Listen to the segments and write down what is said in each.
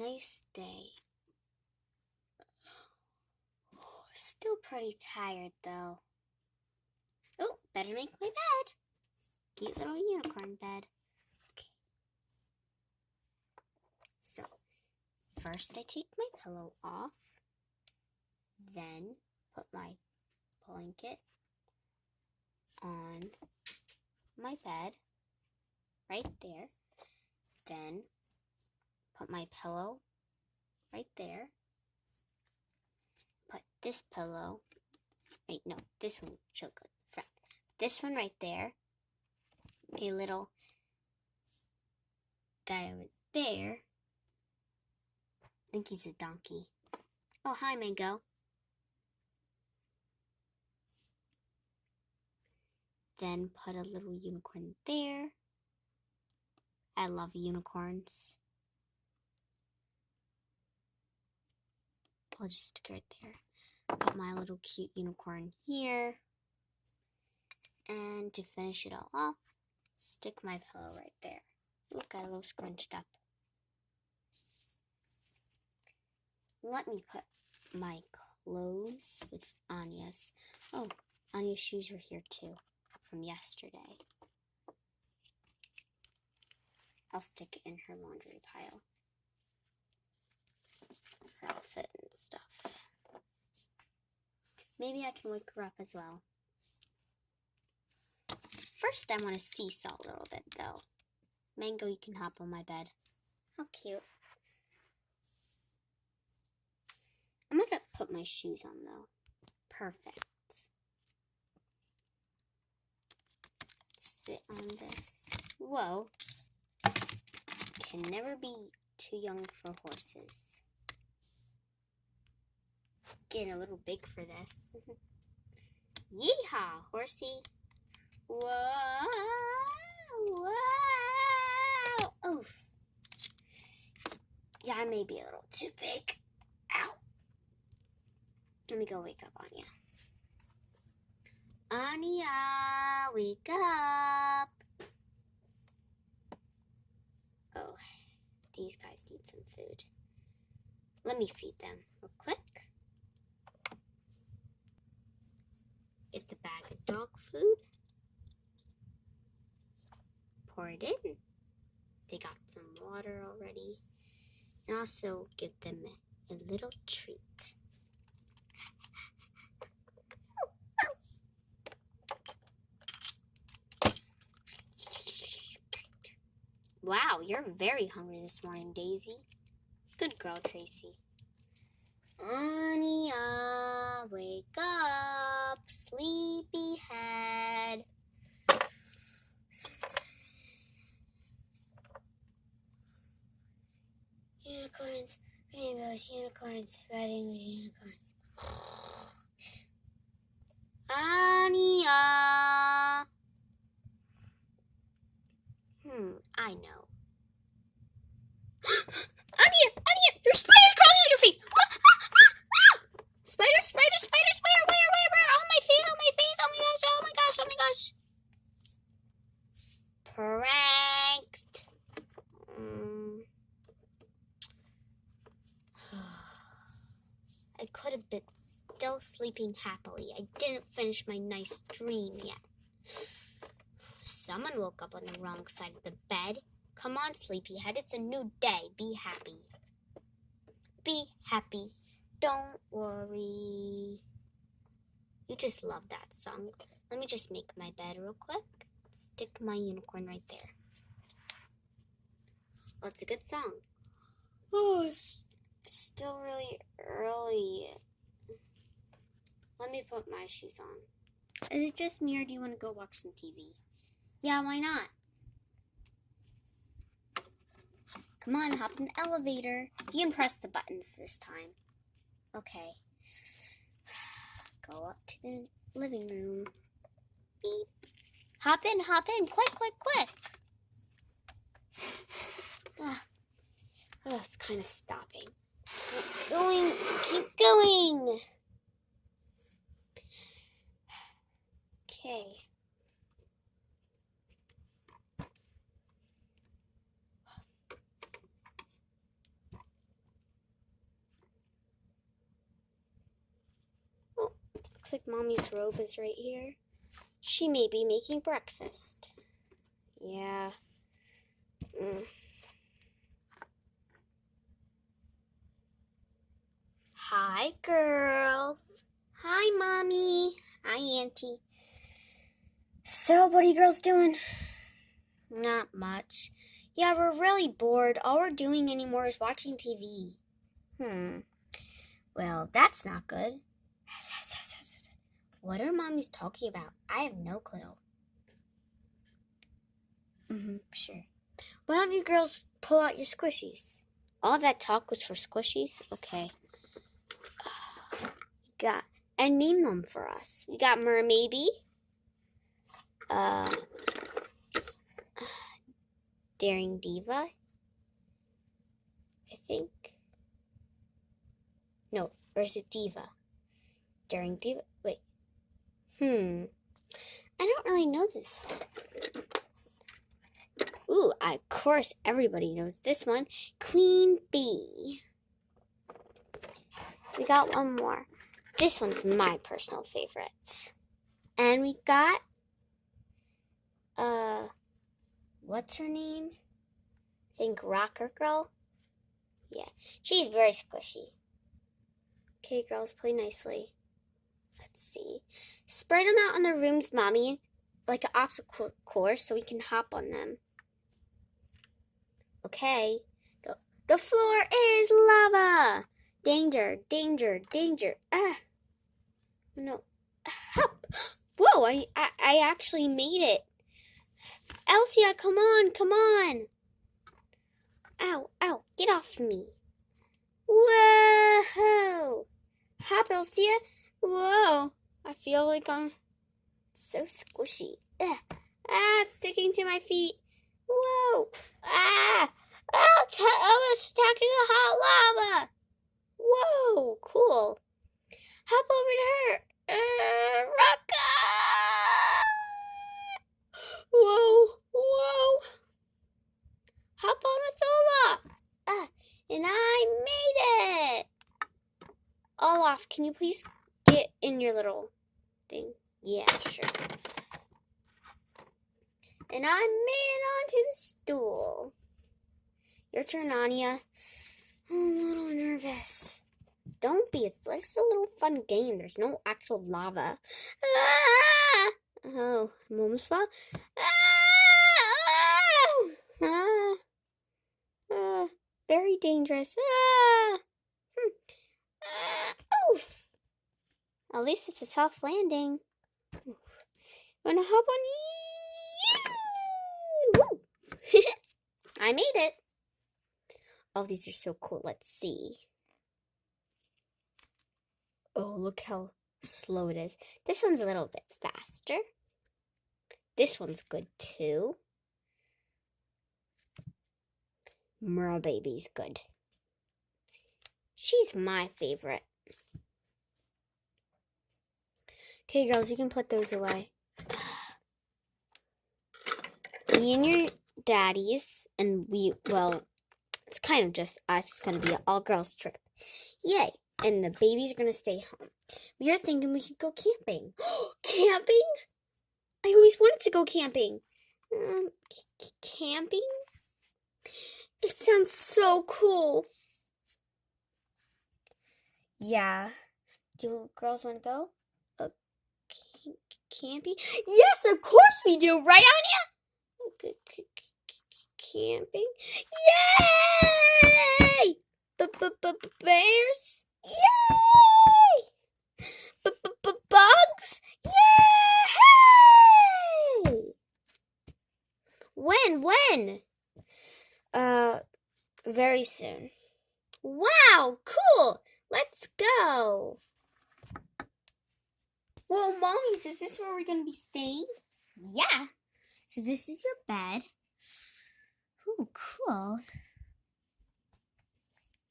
nice day. Still pretty tired though. Oh, better make my bed. Cute little unicorn bed. Okay. So, first I take my pillow off. Then put my blanket on my bed. Right there. Then put my pillow right there. Put this pillow, this one should go front. This one right there. A little guy over there. I think he's a donkey. Oh, hi, Mango. Then put a little unicorn there. I love unicorns. I'll just stick it right there. Put my little cute unicorn here. And to finish it all off, stick my pillow right there. Look, got a little scrunched up. Let me put my clothes with Anya's. Oh, Anya's shoes were here too, from yesterday. I'll stick it in her laundry pile. Her outfit and stuff. Maybe I can wake her up as well. First, I want to seesaw a little bit, though. Mango, you can hop on my bed. How cute. I'm going to put my shoes on, though. Perfect. Sit on this. Whoa. Can never be too young for horses. Getting a little big for this. Yeehaw, horsey. Whoa. Whoa. Oof. Yeah, I may be a little too big. Ow. Let me go wake up Anya. Anya, wake up. Oh, these guys need some food. Let me feed them real quick. Get the bag of dog food. Pour it in. They got some water already. And also give them a little treat. Wow, you're very hungry this morning, Daisy. Good girl, Tracy. Anya, wake up, sleepyhead. Unicorns, rainbows, unicorns, riding with unicorns. Anya. I know. Anya, there's spiders crawling on your feet. Spiders, where? On my face, oh my gosh. Pranked. I could have been still sleeping happily. I didn't finish my nice dream yet. Someone woke up on the wrong side of the bed. Come on, sleepyhead. It's a new day. Be happy. Be happy. Don't worry. You just love that song. Let me just make my bed real quick. Stick my unicorn right there. Oh, it's a good song. Oh, it's still really early. Let me put my shoes on. Is it just me or do you want to go watch some TV? Yeah, why not? Come on, hop in the elevator. You can press the buttons this time. Okay. Go up to the living room. Beep. Hop in. Quick. Oh, it's kind of stopping. Keep going. Okay. looks like Mommy's robe is right here. She may be making breakfast. Yeah. Hi, girls. Hi, Mommy. Hi, Auntie. So, what are you girls doing? Not much. Yeah, we're really bored. All we're doing anymore is watching TV. Well, that's not good. What are Mommies talking about? I have no clue. Sure. Why don't you girls pull out your squishies? All that talk was for squishies? Okay. And name them for us. We got Mermaybe. Daring Diva. I think. No, or is it Diva? Daring Diva. Wait. I don't really know this one. Ooh, of course everybody knows this one. Queen Bee. We got one more. This one's my personal favorite. And we got, what's her name? I think Rocker Girl. Yeah, she's very squishy. Okay, girls, play nicely. Let's see. Spread them out on the rooms, Mommy, like an obstacle course so we can hop on them. Okay. The floor is lava. Danger, danger, danger. No. Hop. Whoa, I actually made it. Elsa, come on, come on. Ow, ow, get off me. Whoa. Hop, Elsa. Whoa. I feel like I'm so squishy. It's sticking to my feet. Whoa. I was stuck in the hot lava. Whoa, cool. Hop over to her. Rocka! Whoa. Hop on with Olaf. And I made it. Olaf, can you please get in your little thing? Yeah, sure. And I made it onto the stool. Your turn, Anya. I'm a little nervous. Don't be. It's just a little fun game. There's no actual lava. Oh, I'm almost fall. Very dangerous. Oof. At least it's a soft landing. Wanna hop on? Woo! I made it. Oh, these are so cool. Let's see. Oh, look how slow it is. This one's a little bit faster. This one's good too. Merbaby's good. She's my favorite. Okay, girls, you can put those away. Me and your daddies, and it's kind of just us. It's going to be an all-girls trip. Yay. And the babies are going to stay home. We are thinking we could go camping. Camping? I always wanted to go camping. Camping? It sounds so cool. Yeah. Do girls want to go? Camping? Yes, of course we do. Right, Anya? Camping? Yay! Bears? Yay! Bugs? Yay! When? Very soon. Wow, cool. Let's go. Whoa, Mommies, is this where we're going to be staying? Yeah. So this is your bed. Ooh, cool.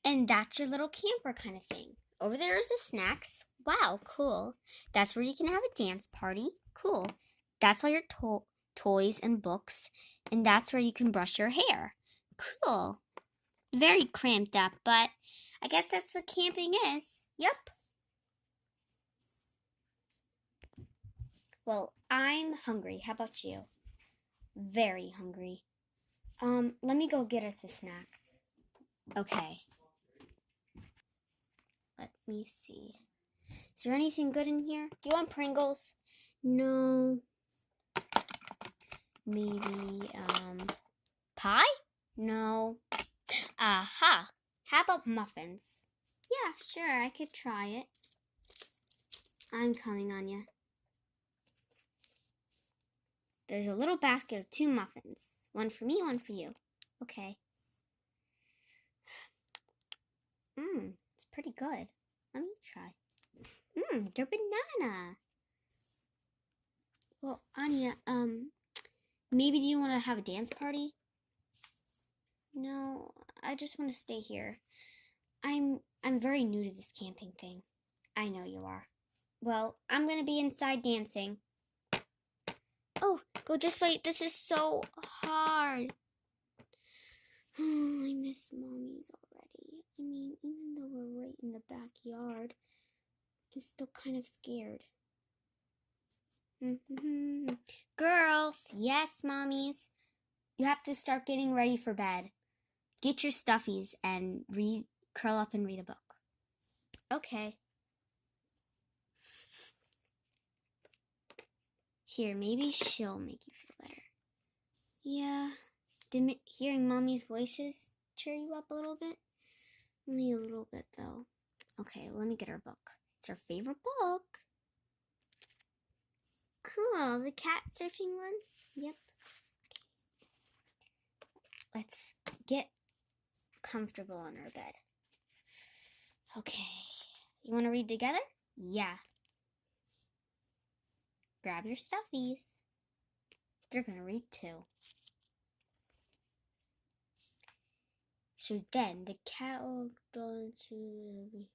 And that's your little camper kind of thing. Over there is the snacks. Wow, cool. That's where you can have a dance party. Cool. That's all your toys and books. And that's where you can brush your hair. Cool. Very cramped up, but I guess that's what camping is. Yep. Well, I'm hungry. How about you? Very hungry. Let me go get us a snack. Okay. Let me see. Is there anything good in here? Do you want Pringles? No. Maybe, pie? No. Aha! How about muffins? Yeah, sure, I could try it. I'm coming, Anya. There's a little basket of 2 muffins. One for me, one for you. Okay. It's pretty good. Let me try. They're banana. Well, Anya, maybe do you want to have a dance party? No, I just want to stay here. I'm very new to this camping thing. I know you are. Well, I'm gonna be inside dancing. Oh, go this way. This is so hard. Oh, I miss mommies already. I mean, even though we're right in the backyard, I'm still kind of scared. Girls, yes, mommies. You have to start getting ready for bed. Get your stuffies and curl up and read a book. Okay. Here, maybe she'll make you feel better. Yeah. Did hearing mommy's voices cheer you up a little bit? Only a little bit, though. Okay, let me get her book. It's her favorite book. Cool, the cat surfing one? Yep. Okay. Let's get comfortable on our bed. Okay. You want to read together? Yeah. Grab your stuffies. They're going to read too. So then the cat walked on to